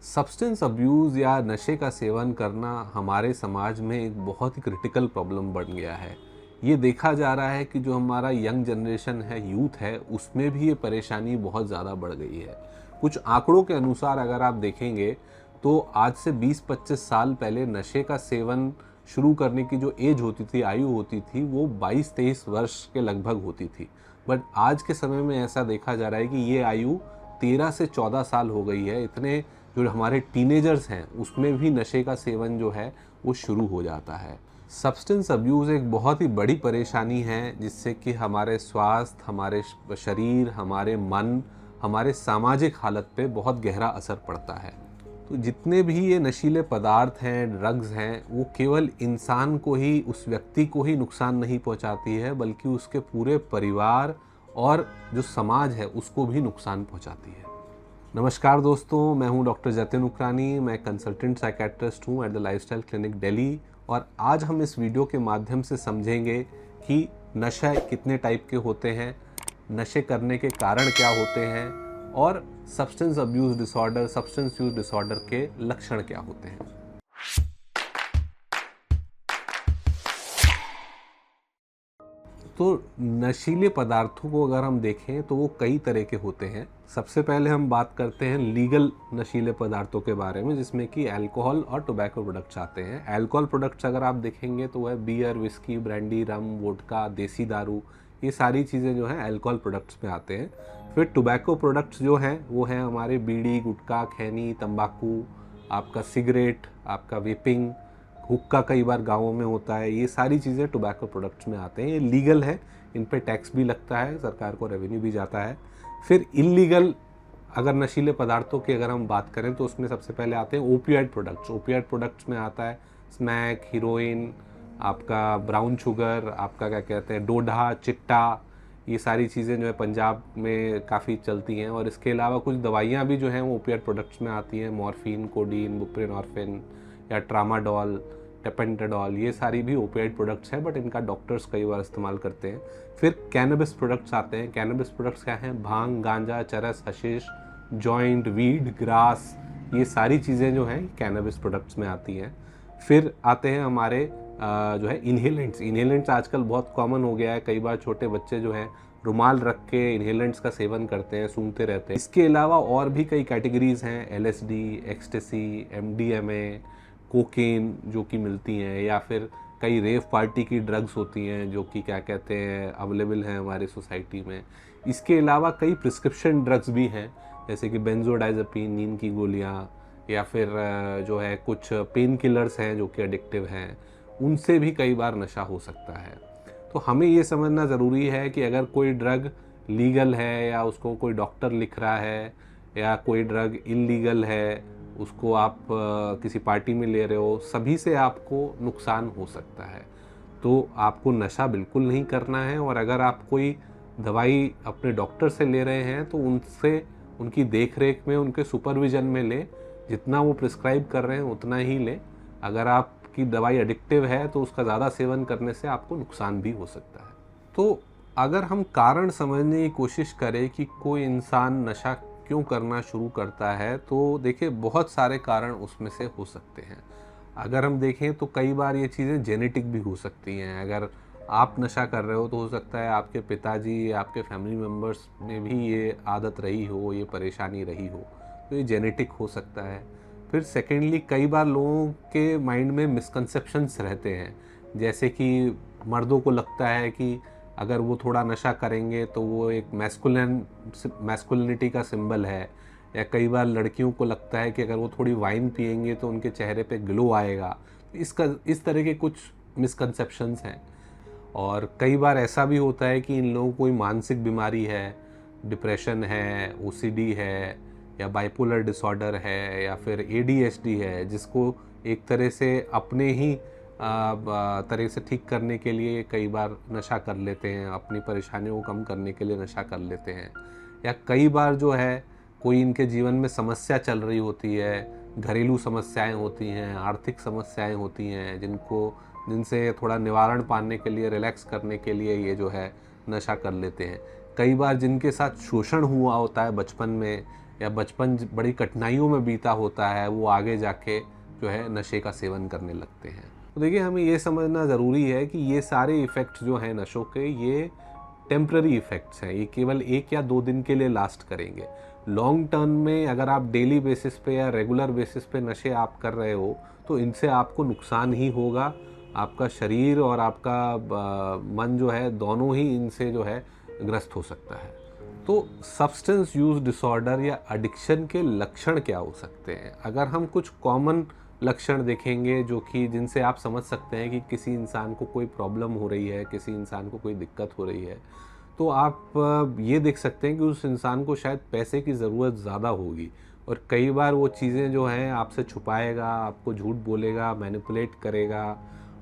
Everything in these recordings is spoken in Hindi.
सब्सटेंस अब्यूज़ या नशे का सेवन करना हमारे समाज में एक बहुत ही क्रिटिकल प्रॉब्लम बन गया है। ये देखा जा रहा है कि जो हमारा यंग जनरेशन है, यूथ है, उसमें भी ये परेशानी बहुत ज़्यादा बढ़ गई है। कुछ आंकड़ों के अनुसार अगर आप देखेंगे तो आज से 20-25 साल पहले नशे का सेवन शुरू करने की जो एज होती थी, आयु होती थी, वो 22-23 वर्ष के लगभग होती थी। बट आज के समय में ऐसा देखा जा रहा है कि ये आयु 13 से 14 साल हो गई है। इतने जो हमारे टीनेजर्स हैं उसमें भी नशे का सेवन जो है वो शुरू हो जाता है। सब्सटेंस अब्यूज़ एक बहुत ही बड़ी परेशानी है जिससे कि हमारे स्वास्थ्य, हमारे शरीर, हमारे मन, हमारे सामाजिक हालत पे बहुत गहरा असर पड़ता है। तो जितने भी ये नशीले पदार्थ हैं, ड्रग्स हैं, वो केवल इंसान को ही, उस व्यक्ति को ही नुकसान नहीं पहुंचाती है बल्कि उसके पूरे परिवार और जो समाज है उसको भी नुकसान पहुंचाती है। नमस्कार दोस्तों, मैं हूं डॉक्टर जतिन उकरानी। मैं कंसल्टेंट साइकेट्रिस्ट हूं at the lifestyle clinic Delhi. और आज हम इस वीडियो के माध्यम से समझेंगे कि नशा कितने टाइप के होते हैं, नशे करने के कारण क्या होते हैं और substance abuse disorder, substance use disorder के लक्षण क्या होते हैं। तो नशीले पदार्थों को अगर हम देखें तो वो कई तरह के होते हैं। सबसे पहले हम बात करते हैं लीगल नशीले पदार्थों के बारे में, जिसमें कि अल्कोहल और टोबैको प्रोडक्ट्स आते हैं। अल्कोहल प्रोडक्ट्स अगर आप देखेंगे तो वह बियर, विस्की, ब्रांडी, रम, वोडका, देसी दारू, ये सारी चीज़ें जो हैं अल्कोहल प्रोडक्ट्स में आते हैं। फिर टोबैको प्रोडक्ट्स जो हैं वो हैं हमारे बीड़ी, गुटखा, खैनी, तंबाकू, आपका सिगरेट, आपका वेपिंग, हुक्का कई बार गाँवों में होता है। ये सारी चीज़ें टोबैको प्रोडक्ट्स में आते हैं। ये लीगल है, इन पे टैक्स भी लगता है, सरकार को रेवेन्यू भी जाता है। फिर इल्लीगल अगर नशीले पदार्थों की अगर हम बात करें तो उसमें सबसे पहले आते हैं ओपियाइड प्रोडक्ट्स। ओपियाइड प्रोडक्ट्स में आता है स्मैक, हीरोइन, आपका ब्राउन शुगर, आपका क्या कहते हैं डोडा, चिट्टा, ये सारी चीज़ें जो है पंजाब में काफ़ी चलती हैं। और इसके अलावा कुछ दवाइयाँ भी जो हैं वो ओपियाइड प्रोडक्ट्स में आती हैं, मॉर्फिन, कोडीन, बुप्रेनॉर्फिन या ट्रामाडोल, टेपेंटाडोल, ये सारी भी ओपियाइड प्रोडक्ट्स हैं, बट इनका डॉक्टर्स कई बार इस्तेमाल करते हैं। फिर कैनबिस प्रोडक्ट्स आते हैं। कैनबिस प्रोडक्ट्स क्या हैं? भांग, गांजा, चरस, हशीश, जॉइंट, वीड, ग्रास, ये सारी चीज़ें जो हैं कैनबिस प्रोडक्ट्स में आती हैं। फिर आते हैं हमारे जो है इन्हेलेंट्स। इन्हेलेंट्स आजकल बहुत कॉमन हो गया है। कई बार छोटे बच्चे जो हैं रुमाल रख के इन्हेलेंट्स का सेवन करते हैं, सूंघते रहते हैं। इसके अलावा और भी कई कैटेगरीज हैं, एलएसडी, एक्सटेसी, एमडीएमए, कोकेन जो कि मिलती हैं, या फिर कई रेव पार्टी की ड्रग्स होती हैं जो कि क्या कहते हैं अवेलेबल हैं हमारी सोसाइटी में। इसके अलावा कई प्रिस्क्रिप्शन ड्रग्स भी हैं, जैसे कि बेंजोडाइज़ेपिन, नींद की गोलियां, या फिर जो है कुछ पेन किलर्स हैं जो कि एडिक्टिव हैं, उनसे भी कई बार नशा हो सकता है। तो हमें ये समझना ज़रूरी है कि अगर कोई ड्रग लीगल है या उसको कोई डॉक्टर लिख रहा है, या कोई ड्रग इल्लीगल है, उसको आप किसी पार्टी में ले रहे हो, सभी से आपको नुकसान हो सकता है। तो आपको नशा बिल्कुल नहीं करना है। और अगर आप कोई दवाई अपने डॉक्टर से ले रहे हैं तो उनसे, उनकी देख रेख में, उनके सुपरविज़न में लें। जितना वो प्रिस्क्राइब कर रहे हैं उतना ही लें। अगर आपकी दवाई एडिक्टिव है तो उसका ज़्यादा सेवन करने से आपको नुकसान भी हो सकता है। तो अगर हम कारण समझने की कोशिश करें कि कोई इंसान नशा क्यों करना शुरू करता है, तो देखिए बहुत सारे कारण उसमें से हो सकते हैं। अगर हम देखें तो कई बार ये चीज़ें जेनेटिक भी हो सकती हैं। अगर आप नशा कर रहे हो तो हो सकता है आपके पिताजी या आपके फैमिली मेम्बर्स में भी ये आदत रही हो, ये परेशानी रही हो, तो ये जेनेटिक हो सकता है। फिर सेकेंडली कई बार लोगों के माइंड में मिसकंसेप्शंस रहते हैं, जैसे कि मर्दों को लगता है कि अगर वो थोड़ा नशा करेंगे तो वो एक मैस्कुलिनिटी का सिंबल है, या कई बार लड़कियों को लगता है कि अगर वो थोड़ी वाइन पिएंगे तो उनके चेहरे पे ग्लो आएगा। इस तरह के कुछ मिसकंसेप्शंस हैं। और कई बार ऐसा भी होता है कि इन लोगों को कोई मानसिक बीमारी है, डिप्रेशन है, ओसीडी है, या बाइपोलर डिसऑर्डर है, या फिर एडीएचडी है, जिसको एक तरह से अपने ही तरह से ठीक करने के लिए कई बार नशा कर लेते हैं, अपनी परेशानियों को कम करने के लिए नशा कर लेते हैं। या कई बार जो है कोई इनके जीवन में समस्या चल रही होती है, घरेलू समस्याएं होती हैं, आर्थिक समस्याएं होती हैं, जिनसे थोड़ा निवारण पाने के लिए, रिलैक्स करने के लिए ये जो है नशा कर लेते हैं। कई बार जिनके साथ शोषण हुआ होता है बचपन में, या बचपन बड़ी कठिनाइयों में बीता होता है, वो आगे जाके जो है नशे का सेवन करने लगते हैं। तो देखिए, हमें ये समझना ज़रूरी है कि ये सारे इफ़ेक्ट्स जो हैं नशों के, ये टेम्पररी इफ़ेक्ट्स हैं। ये केवल 1 या 2 दिन के लिए लास्ट करेंगे। लॉन्ग टर्म में अगर आप डेली बेसिस पे या रेगुलर बेसिस पे नशे आप कर रहे हो तो इनसे आपको नुकसान ही होगा। आपका शरीर और आपका मन जो है, दोनों ही इनसे जो है ग्रस्त हो सकता है। तो सब्सटेंस यूज़ डिसऑर्डर या एडिक्शन के लक्षण क्या हो सकते हैं? अगर हम कुछ कॉमन लक्षण देखेंगे जो कि जिनसे आप समझ सकते हैं कि किसी इंसान को कोई प्रॉब्लम हो रही है, किसी इंसान को कोई दिक्कत हो रही है, तो आप ये देख सकते हैं कि उस इंसान को शायद पैसे की ज़रूरत ज़्यादा होगी और कई बार वो चीज़ें जो हैं आपसे छुपाएगा, आपको झूठ बोलेगा, मैनिपुलेट करेगा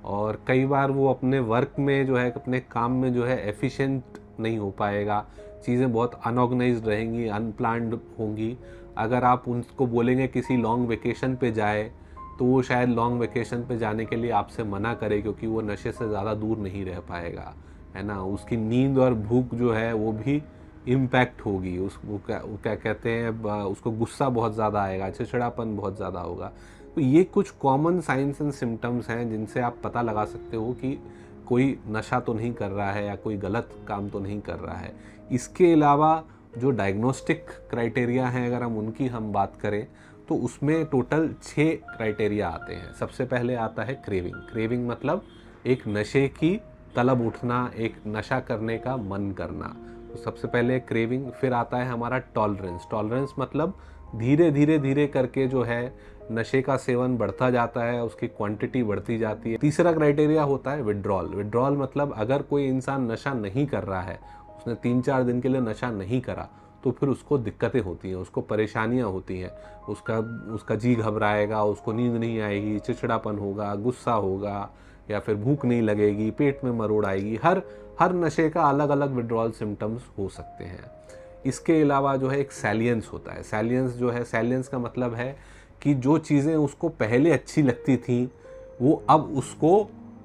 और कई बार वो अपने वर्क में जो है, अपने काम में जो है एफिशिएंट नहीं हो पाएगा। चीज़ें बहुत अनऑर्गेनाइज्ड रहेंगी, अनप्लान्ड होंगी। अगर आप उनको बोलेंगे किसी लॉन्ग वेकेशन पे जाए तो वो शायद लॉन्ग वेकेशन पे जाने के लिए आपसे मना करे, क्योंकि वो नशे से ज़्यादा दूर नहीं रह पाएगा, है ना। उसकी नींद और भूख जो है वो भी इम्पैक्ट होगी। वो क्या कहते हैं, उसको गुस्सा बहुत ज़्यादा आएगा, चिड़चिड़ापन बहुत ज़्यादा होगा। तो ये कुछ कॉमन साइंस एंड सिम्टम्स हैं जिनसे आप पता लगा सकते हो कि कोई नशा तो नहीं कर रहा है या कोई गलत काम तो नहीं कर रहा है। इसके अलावा जो डायग्नोस्टिक क्राइटेरिया हैं, अगर हम बात करें तो उसमें टोटल 6 क्राइटेरिया आते हैं। सबसे पहले आता है क्रेविंग। क्रेविंग मतलब एक नशे की तलब उठना, एक नशा करने का मन करना। तो सबसे पहले क्रेविंग। फिर आता है हमारा टॉलरेंस। टॉलरेंस मतलब धीरे धीरे धीरे करके जो है नशे का सेवन बढ़ता जाता है, उसकी क्वांटिटी बढ़ती जाती है। तीसरा क्राइटेरिया होता है विड्रॉल। विड्रॉल मतलब अगर कोई इंसान नशा नहीं कर रहा है, उसने 3-4 दिन के लिए नशा नहीं करा, तो फिर उसको दिक्कतें होती हैं, उसको परेशानियां होती हैं। उसका जी घबराएगा, उसको नींद नहीं आएगी, चिड़चिड़ापन होगा, गुस्सा होगा, या फिर भूख नहीं लगेगी, पेट में मरोड़ आएगी। हर नशे का अलग अलग विड्रॉल सिम्टम्स हो सकते हैं। इसके अलावा जो है एक सैलियंस होता है। सैलियंस जो है, सैलियंस का मतलब है कि जो चीज़ें उसको पहले अच्छी लगती थी वो अब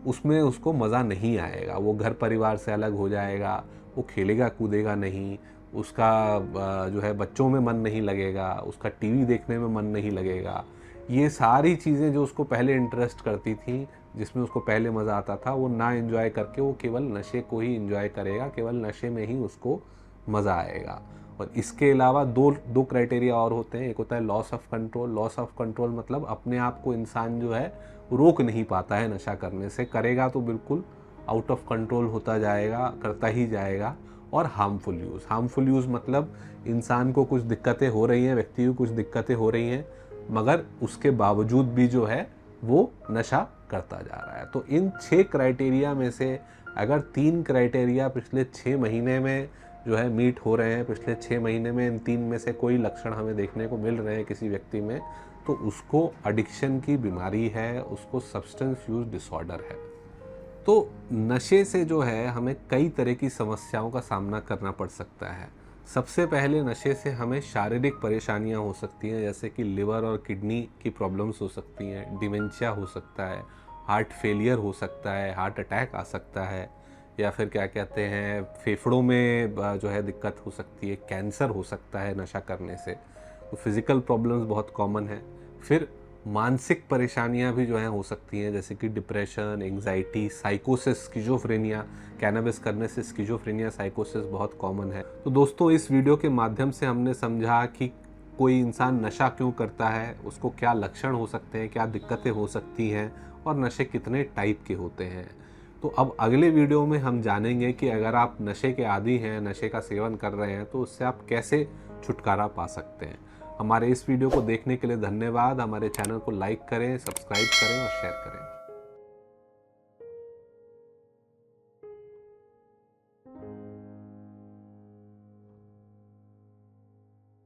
उसमें उसको मज़ा नहीं आएगा। वो घर परिवार से अलग हो जाएगा, वो खेलेगा कूदेगा नहीं, उसका जो है बच्चों में मन नहीं लगेगा, उसका टीवी देखने में मन नहीं लगेगा। ये सारी चीज़ें जो उसको पहले इंटरेस्ट करती थी, जिसमें उसको पहले मज़ा आता था, वो ना एंजॉय करके वो केवल नशे को ही एंजॉय करेगा, केवल नशे में ही उसको मज़ा आएगा। और इसके अलावा दो क्राइटेरिया और होते हैं। एक होता है loss of control. Loss of control मतलब अपने आप को इंसान जो है रोक नहीं पाता है नशा करने से, करेगा तो बिल्कुल आउट ऑफ कंट्रोल होता जाएगा, करता ही जाएगा। और हार्मफुल यूज़। हार्मफुल यूज़ मतलब इंसान को कुछ दिक्कतें हो रही हैं, व्यक्ति को कुछ दिक्कतें हो रही हैं, मगर उसके बावजूद भी जो है वो नशा करता जा रहा है। तो इन 6 क्राइटेरिया में से अगर 3 क्राइटेरिया पिछले 6 महीने में जो है मीट हो रहे हैं, पिछले 6 महीने में इन 3 में से कोई लक्षण हमें देखने को मिल रहे हैं किसी व्यक्ति में, तो उसको एडिक्शन की बीमारी है, उसको सब्सटेंस यूज डिसऑर्डर है। तो नशे से जो है हमें कई तरह की समस्याओं का सामना करना पड़ सकता है। सबसे पहले नशे से हमें शारीरिक परेशानियां हो सकती हैं, जैसे कि लिवर और किडनी की प्रॉब्लम्स हो सकती हैं, डिमेंशिया हो सकता है, हार्ट फेलियर हो सकता है, हार्ट अटैक आ सकता है, या फिर क्या कहते हैं फेफड़ों में जो है दिक्कत हो सकती है, कैंसर हो सकता है नशा करने से। तो फिज़िकल प्रॉब्लम्स बहुत कॉमन है। फिर मानसिक परेशानियां भी जो हैं हो सकती हैं, जैसे कि डिप्रेशन, एंग्जाइटी, साइकोसिस, स्किज़ोफ्रेनिया। कैनबिस करने से स्किज़ोफ्रेनिया, साइकोसिस बहुत कॉमन है। तो दोस्तों, इस वीडियो के माध्यम से हमने समझा कि कोई इंसान नशा क्यों करता है, उसको क्या लक्षण हो सकते हैं, क्या दिक्कतें हो सकती हैं और नशे कितने टाइप के होते हैं। तो अब अगले वीडियो में हम जानेंगे कि अगर आप नशे के आदी हैं, नशे का सेवन कर रहे हैं, तो उससे आप कैसे छुटकारा पा सकते हैं। हमारे इस वीडियो को देखने के लिए धन्यवाद। हमारे चैनल को लाइक करें, सब्सक्राइब करें और शेयर करें।